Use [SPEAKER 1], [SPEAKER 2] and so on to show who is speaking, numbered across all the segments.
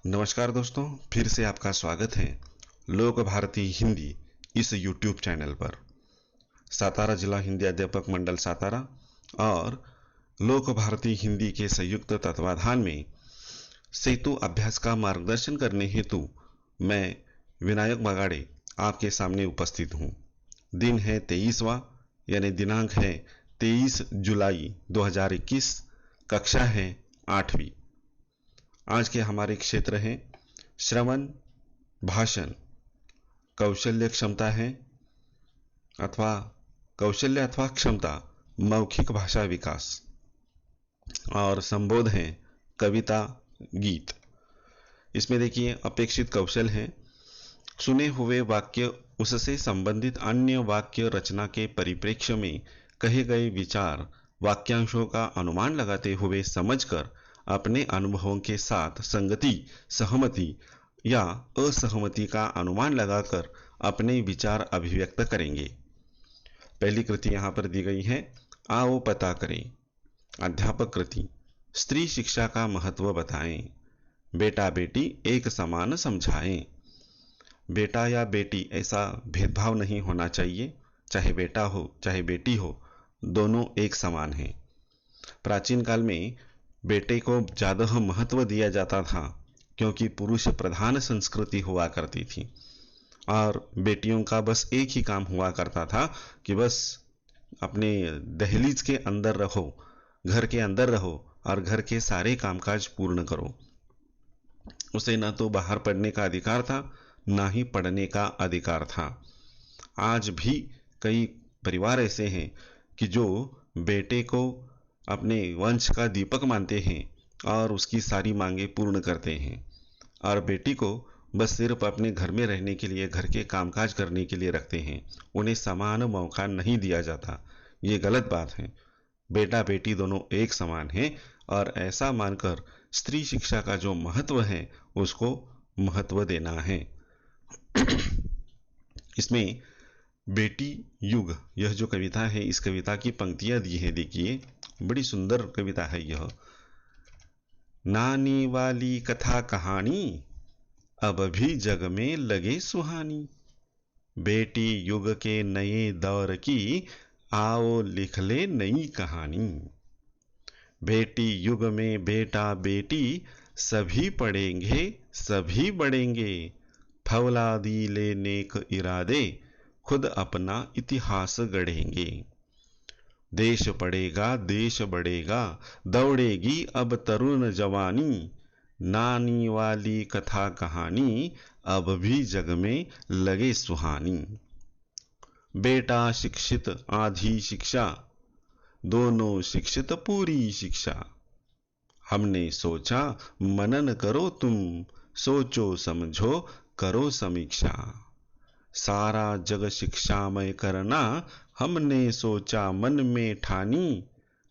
[SPEAKER 1] नमस्कार दोस्तों, फिर से आपका स्वागत है लोक भारती हिंदी इस यूट्यूब चैनल पर। सातारा जिला हिंदी अध्यापक मंडल सातारा और लोक भारती हिंदी के संयुक्त तत्वाधान में सेतु अभ्यास का मार्गदर्शन करने हेतु मैं विनायक बगाड़े आपके सामने उपस्थित हूँ। दिन है 23वां, यानी दिनांक है 23 जुलाई 2021। कक्षा है 8वीं। आज के हमारे क्षेत्र हैं श्रवण, भाषण, कौशल्य क्षमता है अथवा कौशल्य अथवा क्षमता, मौखिक भाषा विकास, और संबोध है कविता, गीत। इसमें देखिए अपेक्षित कौशल है सुने हुए वाक्य उससे संबंधित अन्य वाक्य रचना के परिप्रेक्ष्य में कहे गए विचार वाक्यांशों का अनुमान लगाते हुए समझकर अपने अनुभवों के साथ संगति, सहमति या असहमति का अनुमान लगाकर अपने विचार अभिव्यक्त करेंगे। पहली कृति यहाँ पर दी गई है, आओ पता करें। अध्यापक कृति, स्त्री शिक्षा का महत्व बताएं, बेटा बेटी एक समान समझाएं। बेटा या बेटी ऐसा भेदभाव नहीं होना चाहिए, चाहे बेटा हो चाहे बेटी हो, दोनों एक समान हैं। प्राचीन काल में बेटे को ज्यादा महत्व दिया जाता था क्योंकि पुरुष प्रधान संस्कृति हुआ करती थी और बेटियों का बस एक ही काम हुआ करता था कि बस अपने दहलीज के अंदर रहो, घर के अंदर रहो और घर के सारे कामकाज पूर्ण करो। उसे न तो बाहर पढ़ने का अधिकार था, ना ही पढ़ने का अधिकार था। आज भी कई परिवार ऐसे हैं कि जो बेटे को अपने वंश का दीपक मानते हैं और उसकी सारी मांगे पूर्ण करते हैं, और बेटी को बस सिर्फ अपने घर में रहने के लिए, घर के कामकाज करने के लिए रखते हैं। उन्हें समान मौका नहीं दिया जाता। ये गलत बात है। बेटा बेटी दोनों एक समान हैं और ऐसा मानकर स्त्री शिक्षा का जो महत्व है उसको महत्व देना है। इसमें बेटी युग, यह जो कविता है, इस कविता की पंक्तियां दी है, देखिए बड़ी सुंदर कविता है यह। नानी वाली कथा कहानी अब भी जग में लगे सुहानी, बेटी युग के नए दौर की आओ लिख ले नई कहानी। बेटी युग में बेटा बेटी सभी पढ़ेंगे सभी बढ़ेंगे, फौलादी ले नेक इरादे खुद अपना इतिहास गढ़ेंगे। देश पढ़ेगा देश बढ़ेगा, दौड़ेगी अब तरुण जवानी, नानी वाली कथा कहानी अब भी जग में लगे सुहानी। बेटा शिक्षित आधी शिक्षा, दोनों शिक्षित पूरी शिक्षा, हमने सोचा मनन करो तुम, सोचो समझो करो समीक्षा। सारा जग शिक्षामय करना हमने सोचा मन में ठानी,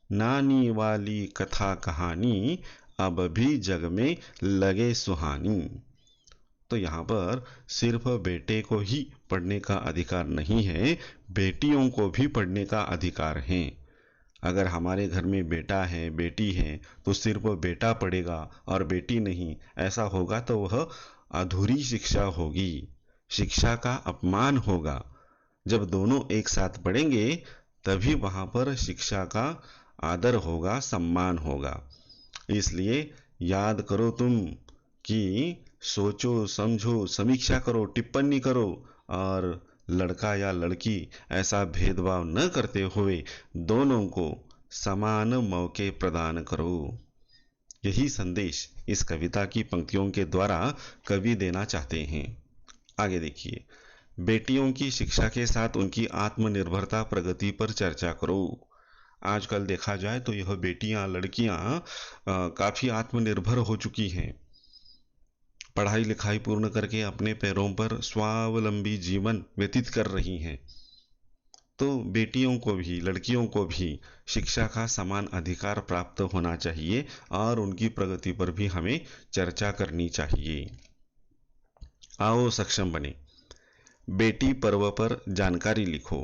[SPEAKER 1] नानी वाली कथा कहानी अब भी जग में लगे सुहानी। तो यहाँ पर सिर्फ बेटे को ही पढ़ने का अधिकार नहीं है, बेटियों को भी पढ़ने का अधिकार है। अगर हमारे घर में बेटा है बेटी है तो सिर्फ बेटा पढ़ेगा और बेटी नहीं, ऐसा होगा तो वह अधूरी शिक्षा होगी, शिक्षा का अपमान होगा। जब दोनों एक साथ पढ़ेंगे तभी वहां पर शिक्षा का आदर होगा, सम्मान होगा। इसलिए याद करो तुम कि सोचो समझो समीक्षा करो, टिप्पणी करो, और लड़का या लड़की ऐसा भेदभाव न करते हुए दोनों को समान मौके प्रदान करो। यही संदेश इस कविता की पंक्तियों के द्वारा कवि देना चाहते हैं। आगे देखिए, बेटियों की शिक्षा के साथ उनकी आत्मनिर्भरता प्रगति पर चर्चा करो। आजकल देखा जाए तो यह बेटियां, लड़कियां काफी आत्मनिर्भर हो चुकी हैं। पढ़ाई लिखाई पूर्ण करके अपने पैरों पर स्वावलंबी जीवन व्यतीत कर रही हैं। तो बेटियों को भी, लड़कियों को भी शिक्षा का समान अधिकार प्राप्त होना चाहिए और उनकी प्रगति पर भी हमें चर्चा करनी चाहिए। आओ सक्षम बने। बेटी पर्व पर जानकारी लिखो।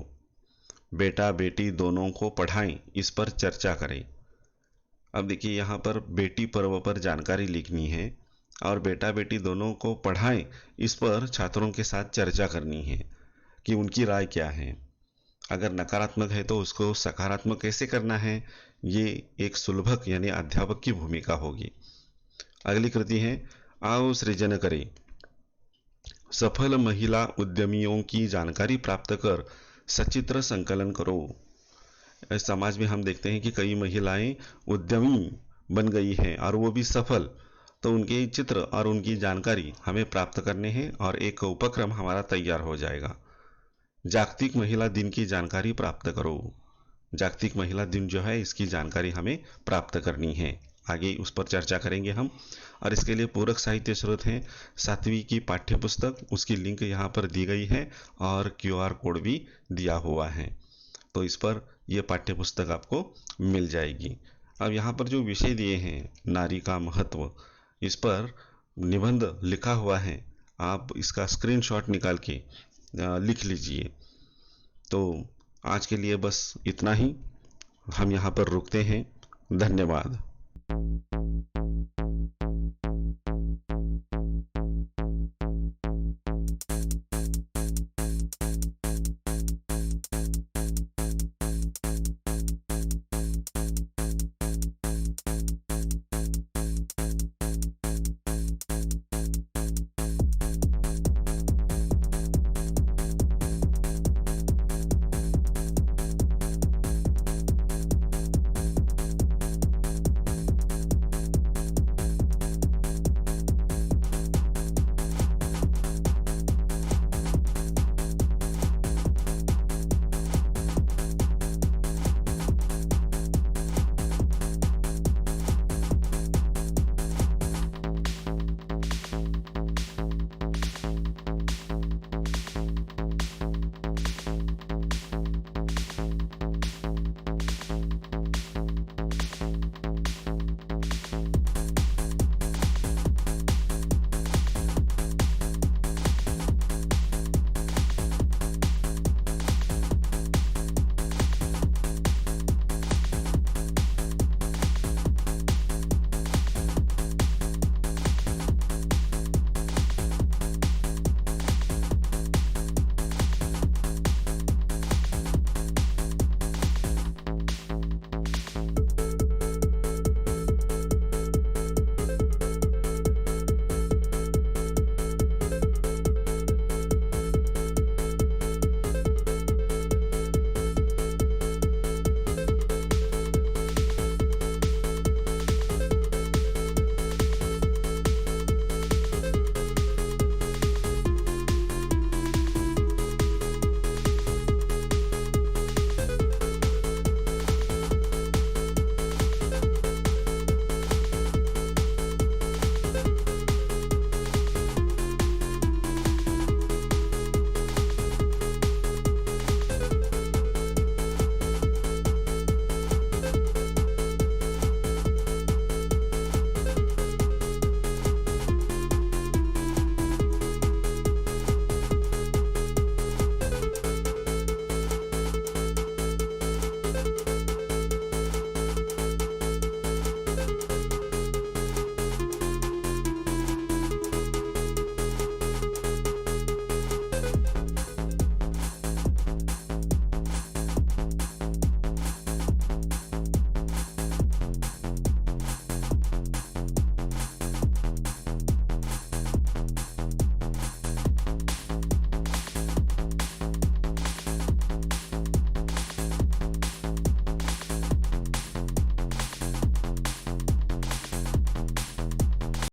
[SPEAKER 1] बेटा बेटी दोनों को पढ़ाएं, इस पर चर्चा करें। अब देखिए यहाँ पर बेटी पर्व पर जानकारी लिखनी है। और बेटा बेटी दोनों को पढ़ाएं, इस पर छात्रों के साथ चर्चा करनी है कि उनकी राय क्या है। अगर नकारात्मक है तो उसको सकारात्मक कैसे करना है, ये एक सुलभक यानी अध्यापक की भूमिका होगी। अगली कृति है आओ सृजन करें। सफल महिला उद्यमियों की जानकारी प्राप्त कर सचित्र संकलन करो। इस समाज में हम देखते हैं कि कई महिलाएं उद्यमी बन गई हैं और वो भी सफल। तो उनके चित्र और उनकी जानकारी हमें प्राप्त करने हैं और एक उपक्रम हमारा तैयार हो जाएगा। जागतिक महिला दिन की जानकारी प्राप्त करो। जागतिक महिला दिन जो है इसकी जानकारी हमें प्राप्त करनी है। आगे उस पर चर्चा करेंगे हम। और इसके लिए पूरक साहित्य स्रोत हैं 7वीं की पाठ्य पुस्तक, उसकी लिंक यहाँ पर दी गई है और QR कोड भी दिया हुआ है, तो इस पर यह पाठ्य पुस्तक आपको मिल जाएगी। अब यहाँ पर जो विषय दिए हैं नारी का महत्व, इस पर निबंध लिखा हुआ है, आप इसका स्क्रीनशॉट निकाल के लिख लीजिए। तो आज के लिए बस इतना ही, हम यहाँ पर रुकते हैं। धन्यवाद।